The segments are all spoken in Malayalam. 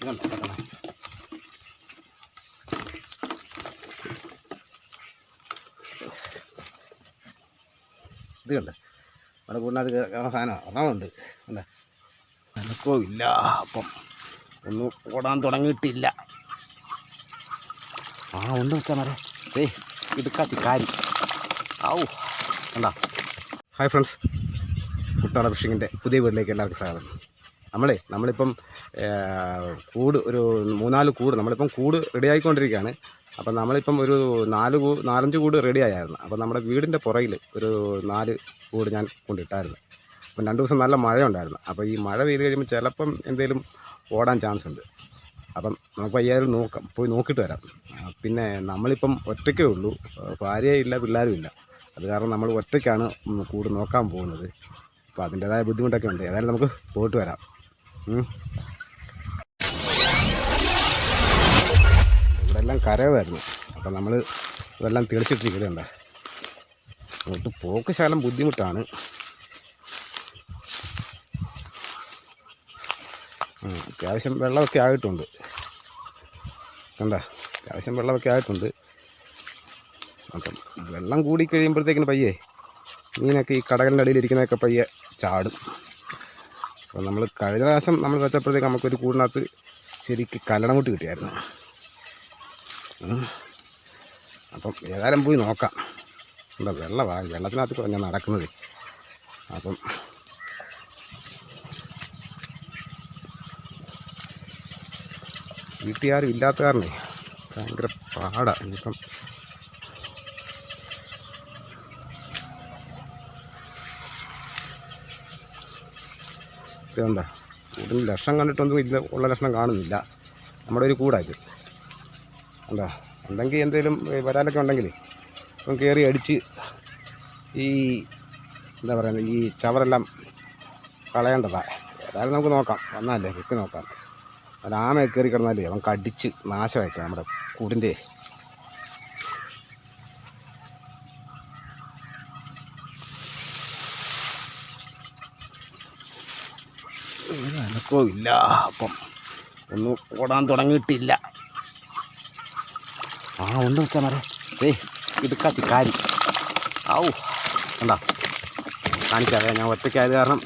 ഇത് കണ്ട നമ്മുടെ കൂടിനകത്ത് സാധനം ഒരെണ്ണമുണ്ട് അല്ല എനക്കോ ഇല്ല. അപ്പം ഒന്നും ഓടാൻ തുടങ്ങിയിട്ടില്ല. ഉണ്ട് വെച്ചാൽ മതി. ഇടുക്കാച്ചി കാരി ആവൂ കണ്ടാ. ഹായ് ഫ്രണ്ട്സ്, കുട്ടാള ഫിഷിങ്ങിൻ്റെ പുതിയ വീട്ടിലേക്ക് എല്ലാവർക്കും സ്വാഗതം. നമ്മളിപ്പം കൂട് ഒരു 3-4 കൂട് നമ്മളിപ്പം കൂട് റെഡി ആയിക്കൊണ്ടിരിക്കുകയാണ്. അപ്പം നമ്മളിപ്പം ഒരു 4-5 കൂട് റെഡി ആയിരുന്നു. അപ്പം നമ്മുടെ വീടിൻ്റെ പുറകിൽ ഒരു 4 കൂട് ഞാൻ കൊണ്ടിട്ടായിരുന്നു. അപ്പം 2 ദിവസം നല്ല മഴയുണ്ടായിരുന്നു. അപ്പോൾ ഈ മഴ പെയ്ത് കഴിയുമ്പോൾ ചിലപ്പം എന്തെങ്കിലും ഓടാൻ ചാൻസ് ഉണ്ട്. അപ്പം നമുക്ക് അയ്യായിരം പോയി നോക്കിയിട്ട് വരാം. പിന്നെ നമ്മളിപ്പം ഒറ്റയ്ക്കേ ഉള്ളൂ, ഭാര്യയില്ല, പിള്ളേരും ഇല്ല. അത് കാരണം നമ്മൾ ഒറ്റയ്ക്കാണ് കൂട് നോക്കാൻ പോകുന്നത്. അപ്പോൾ അതിൻ്റേതായ ബുദ്ധിമുട്ടൊക്കെ ഉണ്ട്. ഏതായാലും നമുക്ക് പോയിട്ട് വരാം. ഇവിടെ എല്ലാം കരവായിരുന്നു. അപ്പം നമ്മൾ ഇതെല്ലാം തെളിച്ചിട്ടിരിക്കുന്നുണ്ട്. അങ്ങോട്ട് പോക്ക് ശകലം ബുദ്ധിമുട്ടാണ്. അത്യാവശ്യം വെള്ളമൊക്കെ ആയിട്ടുണ്ട്. അത്യാവശ്യം വെള്ളമൊക്കെ ആയിട്ടുണ്ട്. അപ്പം വെള്ളം കൂടി കഴിയുമ്പോഴത്തേക്കിന് പയ്യെ മീനൊക്കെ ഈ കടലിൻ്റെ അടിയിൽ ഇരിക്കുന്നതൊക്കെ പയ്യെ ചാടും. അപ്പോൾ നമ്മൾ കഴിഞ്ഞ പ്രാവശ്യം നമ്മൾ വെച്ചപ്പോഴത്തേക്ക് നമുക്കൊരു കൂടിനകത്ത് ശരിക്ക് കല്ലടമുട്ട് കിട്ടിയായിരുന്നു. അപ്പം ഏതായാലും പോയി നോക്കാം. വെള്ളത്തിനകത്ത് ഞാൻ നടക്കുന്നത്. അപ്പം വീട്ടുകാരും ഇല്ലാത്ത കാരണേ ഭയങ്കര പാടാണ്. ഇനിയിപ്പം ഇതെന്താ കൂടിന് ലക്ഷണം കണ്ടിട്ടൊന്നും ഇല്ല, ഉള്ള ലക്ഷണം കാണുന്നില്ല. നമ്മുടെ ഒരു കൂടായത് ഉണ്ടെങ്കിൽ എന്തെങ്കിലും വരാലൊക്കെ ഉണ്ടെങ്കിൽ ഇപ്പം കയറി അടിച്ച് ഈ എന്താ പറയുന്നത് ഈ ചവറെല്ലാം കളയേണ്ടതാണ്. ഏതായാലും നമുക്ക് നോക്കാം. വന്നാലേ വെക്ക് നോക്കാം. ആമയൊക്കെ കയറി കിടന്നാലേ അവൻ കടിച്ച് നാശമായിരിക്കും നമ്മുടെ കൂടിൻ്റെ. എനക്കോ ഇല്ല. അപ്പം ഒന്നും ഓടാൻ തുടങ്ങിയിട്ടില്ല. ഉണ്ട് വെച്ചാൽ മതി. ഇടുക്കാച്ചി കാരി ആവൂ കണ്ടാ. കാണിക്കാതെ ഞാൻ ഒറ്റയ്ക്കായത് കാരണം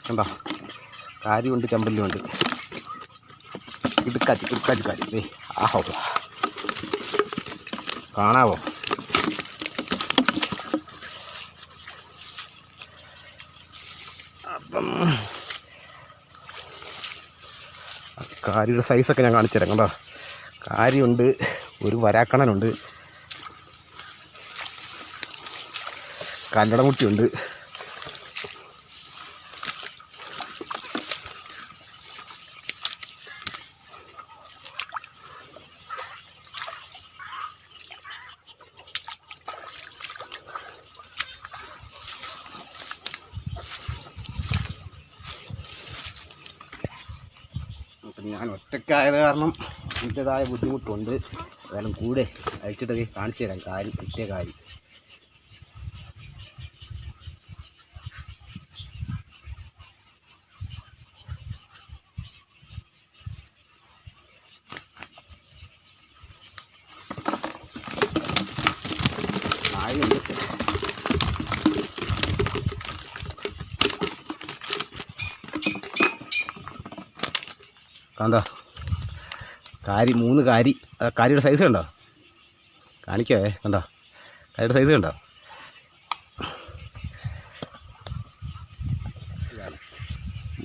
കണ്ടാ. കാരിയുണ്ട്, ചമ്പല്ലുണ്ട്. ഇടുക്കാച്ചി കാരി. ആഹോ കാണാവോ. അപ്പം കാരിയുടെ സൈസൊക്കെ ഞാൻ കാണിച്ചു തരാം. കണ്ടോ, കാരിയുണ്ട്, ഒരു വരാക്കണനുണ്ട്, കല്ലടമുട്ടിയുണ്ട്. അപ്പം ഞാൻ ഒറ്റയ്ക്കായത് കാരണം അതിൻ്റെതായ ബുദ്ധിമുട്ടുണ്ട്. ഏതായാലും കൂടെ അഴിച്ചിട്ടൊക്കെ കാണിച്ചു തരാം. കാരി കിട്ടിയ കാരി. കായുണ്ട്. കണ്ടോ കാരി, 3 കാരി. കാരിയുടെ സൈസ് കണ്ടോ, കാണിക്കാവേ. കണ്ടോ കാരിയുടെ സൈസ് കണ്ടോ.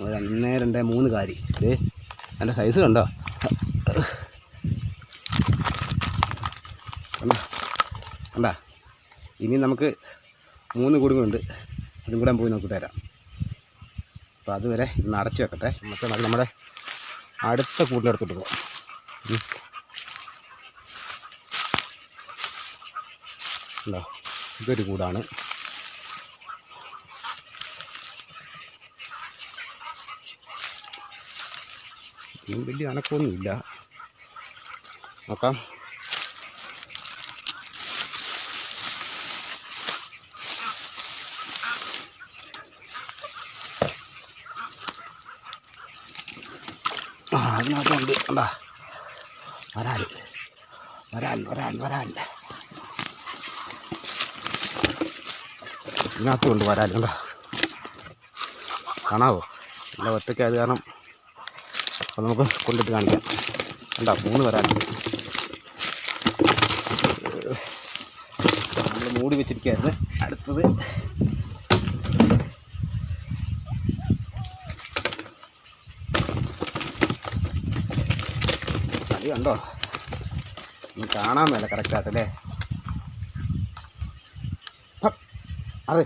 1, 2, 3 കാരി. അതിൻ്റെ സൈസ് കണ്ടോ. കണ്ടാ. ഇനി നമുക്ക് 3 കൂടുകളുണ്ട്. അതും കൂടെ പോയി നോക്കി തരാം. അപ്പോൾ അതുവരെ ഇന്ന് അടച്ചു വെക്കട്ടെ. നമുക്ക് നമ്മുടെ അടുത്ത കൂട്ടിലെടുത്തിട്ട് പോകാം. ഇതൊരു കൂടാണ്. വലിയ അനക്കമൊന്നുമില്ല. നോക്കാം. അതിനകത്തുണ്ട് എന്താ വരാൽ വരാൽ വരാൽ വരാൽ ഇതിനകത്തുണ്ട് വരാൽ എന്താ കാണാവോ? എല്ലാം ഒറ്റയ്ക്ക് അത് കാരണം അപ്പോൾ നമുക്ക് കൊണ്ടിട്ട് കാണിക്കാം. എന്താ 3 വരാൽ നമ്മൾ മൂടി വെച്ചിരിക്കുകയായിരുന്നു. അടുത്തത് കളി കണ്ടോ? കാണാൻ മേല കറക്റ്റായിട്ടല്ലേ? അതെ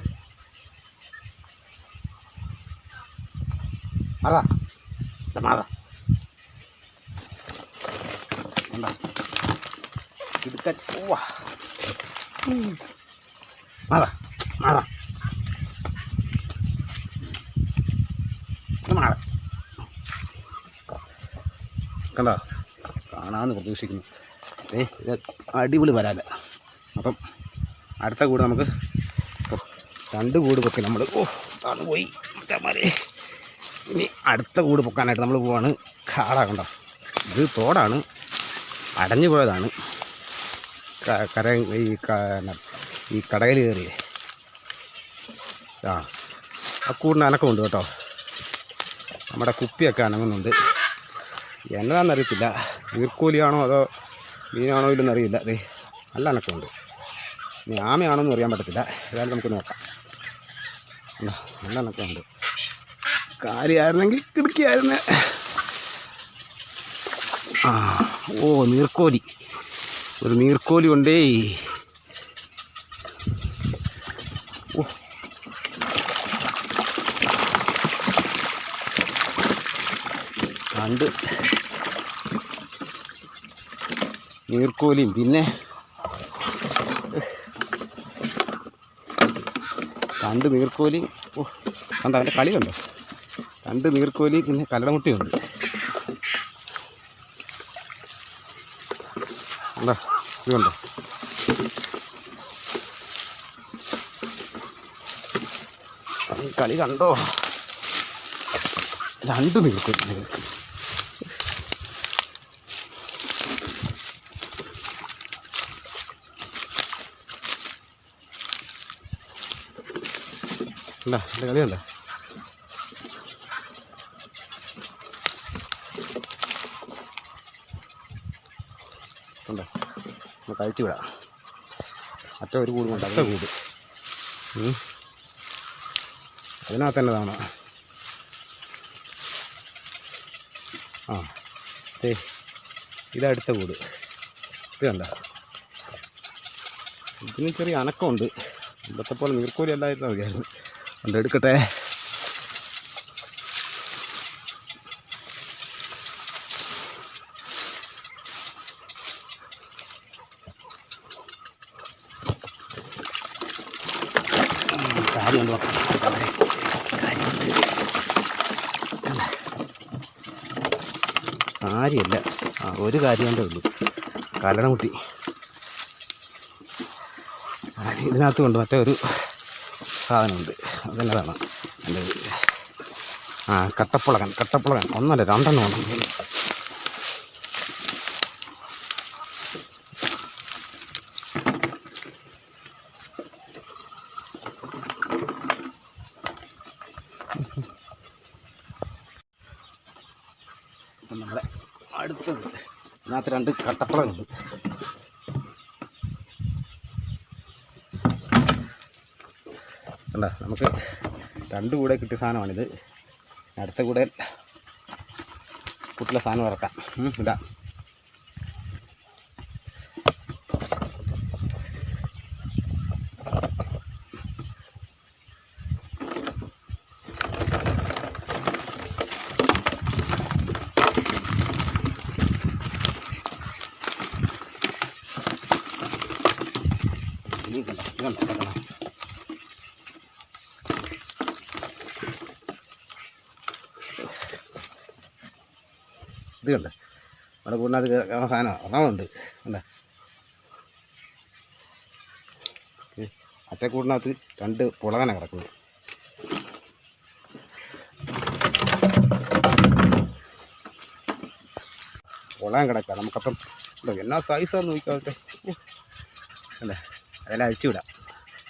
അതാ മാതാ എന്താ ഇടുക്കാൻ പോവാ മാതാ മാതാ മാതാ കണ്ടോ? കാണാമെന്ന് പ്രതീക്ഷിക്കുന്നു. ഇത് അടിപൊളി വരാല. അപ്പം അടുത്ത കൂട് നമുക്ക് 2 കൂട് പൊക്കി നമ്മൾ അത് പോയി മറ്റേ ഇനി അടുത്ത കൂട് പൊക്കാനായിട്ട് നമ്മൾ പോവാണ്. കാട കണ്ടോ? ഇത് തോടാണ്, അടഞ്ഞു പോയതാണ്. കര ഈ കടയിൽ കയറിയേ ആ കൂടിന് അനക്കമുണ്ട് കേട്ടോ. നമ്മുടെ കുപ്പിയൊക്കെ അനങ്ങുന്നുണ്ട്. എന്നതാണെന്നറിയത്തില്ല, നീർക്കോലിയാണോ അതോ മീനാണോ ഇല്ലെന്ന് അറിയില്ല. അതെ നല്ല അനക്കമുണ്ട്. ഇനി ആമയാണോന്ന് അറിയാൻ പറ്റത്തില്ല. ഏതായാലും നമുക്ക് നോക്കാം. നല്ല അനക്കമുണ്ട്. കാര്യമായിരുന്നെങ്കിൽ കിടക്കിയായിരുന്നു. നീർക്കോലി, ഒരു നീർക്കോലി ഉണ്ടേ. രണ്ട് നീർക്കോലിയും പിന്നെ 2 നീർക്കോലി. കണ്ടോ അവൻ്റെ കളി കണ്ടോ? 2 നീർക്കോലി പിന്നെ കല്ലടമുട്ടിയുണ്ട്. എന്താ ഇത് കണ്ടോ? കളി കണ്ടോ? 2 നീർക്കോലി. എന്താ എൻ്റെ കളിയുണ്ടോ? ഉണ്ടോ? നമുക്ക് കഴിച്ചു വിടാം. മറ്റേ ഒരു കൂട് കൊണ്ട് അടുത്ത കൂട് അതിനകത്ത് തന്നെ താണോ? ഇതടുത്ത കൂട്. ഇത് കണ്ട, ഇതിന് ചെറിയ അനക്കമുണ്ട്. ഇന്നത്തെ പോലെ നീർക്കോലി അല്ലായിരുന്നു മതിയായിരുന്നു. ഉണ്ട്, എടുക്കട്ടെ. കാര്യം കാര്യമല്ല, ഒരു കാര്യം കൊണ്ടേ ഉള്ളൂ. കല്ലടമുട്ടി ഇതിനകത്ത് കൊണ്ട് മറ്റേ ഒരു സാധനമുണ്ട്. അതെന്നതാണ് എൻ്റെ കട്ടപ്പുളകൻ. ഒന്നല്ല 2 എണ്ണം ഉണ്ട്. നമ്മുടെ അടുത്തത് ഇതിനകത്ത് 2 കട്ടപ്പുളകുണ്ട്. കണ്ട, നമുക്ക് 2 കൂടെ കിട്ടിയ സാധനമാണിത്. അടുത്ത കൂടെ കുട്ടിലെ സാധനം ഇറക്കാം. ഇതാ ഇത് കണ്ട, അവിടെ കൂടിനകത്ത് സാധനം ഒന്നാമുണ്ട്. അല്ല മറ്റേ കൂടിനകത്ത് 2 പുളകന കിടക്കുന്നത്. കൊള്ളാൻ കിടക്കുക. നമുക്കപ്പം എന്നാ സൈസാന്ന് നോക്കാതെ അല്ലേ, അതെല്ലാം അഴിച്ചു വിടാം.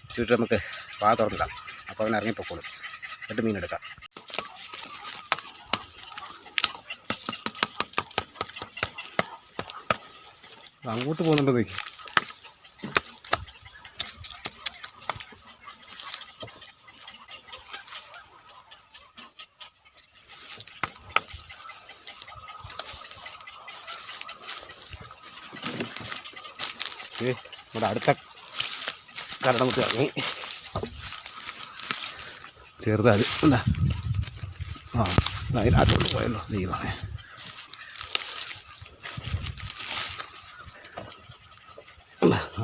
അഴിച്ചിട്ട് നമുക്ക് വാ തുറന്നിടാം. അപ്പോൾ അവൻ ഇറങ്ങിപ്പോക്കോളും. എന്നിട്ട് മീനെടുക്കാം. അങ്ങോട്ട് പോകുന്നുണ്ടോ നോക്കി. നമ്മുടെ അടുത്ത കരടമുട്ട് ഇറങ്ങി. ചെറുതാത് എന്താ അതിനകത്തോട്ട് പോയല്ലോ ദൈവമേ.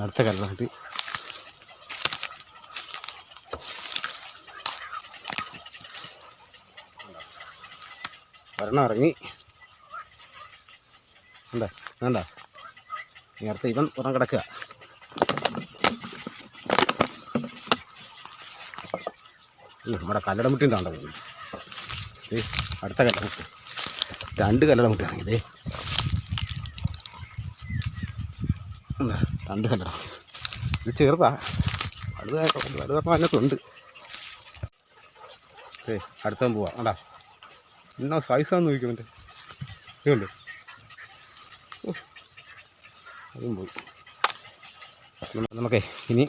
അടുത്ത കരടമുട്ട് ഒരെണ്ണം ഇറങ്ങി. എന്താ വേണ്ട, നേരത്തെ ഇവൻ പുറം കിടക്കുക. നമ്മുടെ കല്ലടമുട്ടിയും താണ്ട പോകുന്നു. അടുത്ത കല്ലടമുട്ട്, 2 കല്ലടമുട്ടി ഇറങ്ങിയതേ. 2 കല്ലടമുട്ടി. ഇത് ചെറുതാ, വലുതപ്പം അതിനകത്തുണ്ട്. അടുത്തവൻ പോവാം. കണ്ടാ എന്നാ സൈസാന്ന് ചോദിക്കും മറ്റേ ഇതുണ്ട്. അതും പോയി. നമുക്കേ ഇനി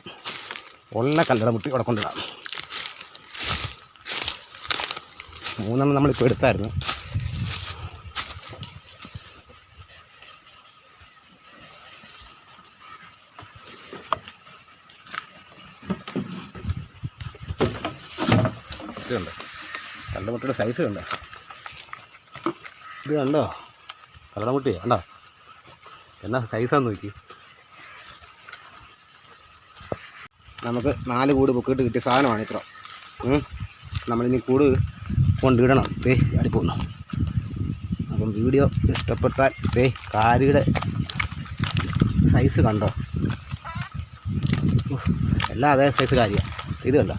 ഉള്ള കല്ലടമുട്ടി ഇവിടെ കൊണ്ടിടാം. 3 നമ്മളിപ്പോൾ എടുത്തായിരുന്നു. ഇതുണ്ട് കല്ലടമുട്ടിയുടെ സൈസ് കണ്ടോ? ഇത് കണ്ടോ കല്ലടമുട്ടി കണ്ടോ എന്നാ സൈസാന്ന് നോക്കി. നമുക്ക് 4 കൂട് പൊക്കിയിട്ട് കിട്ടിയ സാധനമാണ് ഇത്ര. നമ്മളിനി കൂട് കൊണ്ടിടണം. അടിപ്പോന്നു. അപ്പം വീഡിയോ ഇഷ്ടപ്പെട്ടാൽ കാരിയുടെ സൈസ് കണ്ടോ? എല്ലാം അതേ സൈസ് കാര്യമാണ്. ഇത് കണ്ടോ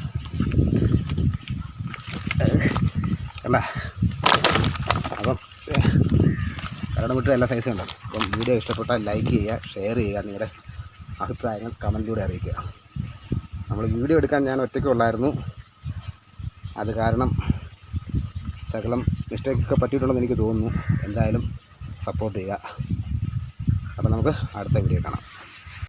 കണ്ട. അപ്പം കല്ലടമുട്ടി എല്ലാ സൈസും ഉണ്ടോ. അപ്പം വീഡിയോ ഇഷ്ടപ്പെട്ടാൽ ലൈക്ക് ചെയ്യുക, ഷെയർ ചെയ്യുക, നിങ്ങളുടെ അഭിപ്രായങ്ങൾ കമൻറ്റിലൂടെ അറിയിക്കുക. നമ്മൾ വീഡിയോ എടുക്കാൻ ഞാൻ ഒറ്റയ്ക്കുള്ളായിരുന്നു. അത് കാരണം ശകലം മിസ്റ്റേക്കൊക്കെ പറ്റിയിട്ടുണ്ടെന്ന് എനിക്ക് തോന്നുന്നു. എന്തായാലും സപ്പോർട്ട് ചെയ്യുക. അപ്പോൾ നമുക്ക് അടുത്ത വീഡിയോ കാണാം.